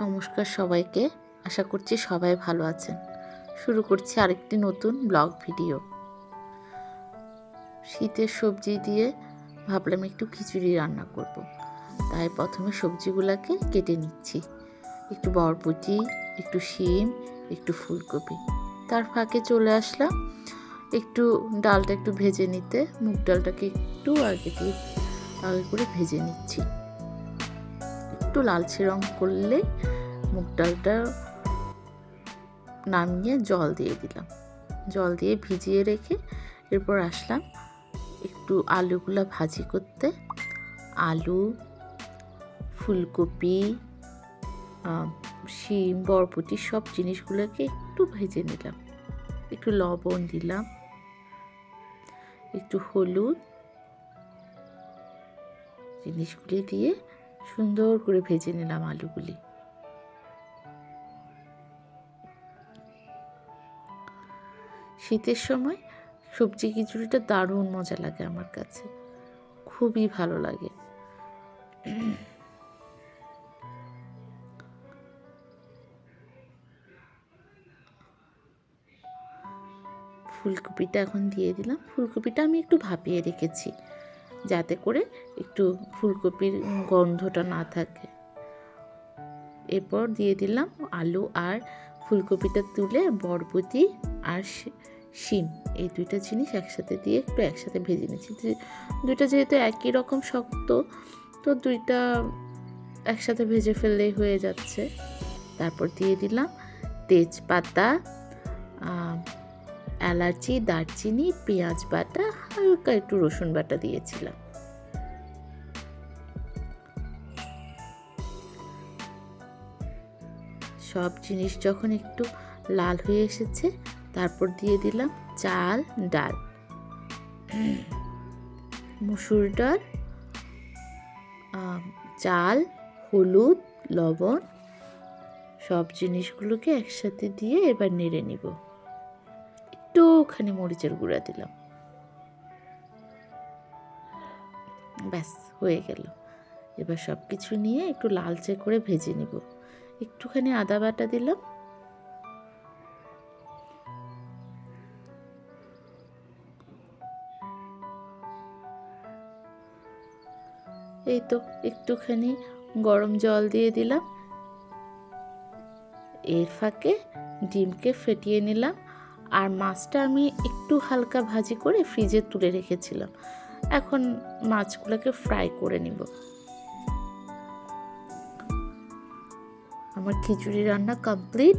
নমস্কার সবাইকে, আশা করছি সবাই ভালো আছেন। শুরু করছি আরেকটি নতুন ব্লগ ভিডিও। শীতের সবজি দিয়ে ভাবলাম একটু খিচুড়ি রান্না করব। তাই প্রথমে সবজিগুলোকে কেটে নিচ্ছি। একটু বরবটি, একটু শিম, একটু ফুলকপি। তার ফাঁকে চলে আসলাম একটু ডালটা একটু ভেজে নিতে। মুগ ডালটাকে একটু আগে করে ভেজে নিচ্ছি। একটু লালচে রং করলে মুগ ডালটা নামিয়ে জল দিয়ে দিলাম। জল দিয়ে ভিজিয়ে রেখে এরপর আসলাম একটু আলুগুলা ভাজি করতে। আলু, ফুলকপি, শিম, বরবটি সব জিনিসগুলোকে একটু ভেজে নিলাম। একটু লবণ দিলাম, একটু হলুদ, জিনিসগুলি দিয়ে সুন্দর করে ভেজে নিলাম আলুগুলি। শীতের সময় সবজি খিচুড়িটা দারুণ মজা লাগে, আমার কাছে খুবই ভালো লাগে। ফুলকপিটা এখন দিয়ে দিলাম। ফুলকপিটা আমি একটু ভাপিয়ে রেখেছি যাতে করে একটু ফুলকপির গন্ধটা না থাকে। এরপর দিয়ে দিলাম আলু আর ফুলকপিটা তুলে বরবটি আর শিম, এই দুইটা জিনিস একসাথে দিয়ে একটু একসাথে ভেজে নিচ্ছি। দুইটা যেহেতু একই রকম শক্ত, তো দুইটা একসাথে ভেজে ফেললেই হয়ে যাচ্ছে। তারপর দিয়ে দিলাম তেজপাতা, এলাচি, দারচিনি, পেঁয়াজ বাটা, হালকা একটু রসুন বাটা দিয়েছিলাম। সব জিনিস যখন একটু লাল হয়ে এসেছে, তারপর দিয়ে দিলাম চাল, ডাল, মসুর ডাল, চাল, হলুদ, লবণ, সব জিনিসগুলোকে একসাথে দিয়ে এবার নেড়ে নিব। একটুখানি মরিচের গুঁড়া দিলাম, ব্যাস হয়ে গেল। এবার সব কিছু নিয়ে একটু লালচে করে ভেজে নিব। একটুখানি আদা বাটা দিলাম, এই তো একটুখানি গরম জল দিয়ে দিলাম। এর ফাঁকে ডিমকে ফেটিয়ে নিলাম। আর মাছটা আমি একটু হালকা ভাজি করে ফ্রিজে তুলে রেখেছিলাম। এখন মাছগুলোকে ফ্রাই করে নিব। আমার খিচুড়ি রান্না কমপ্লিট।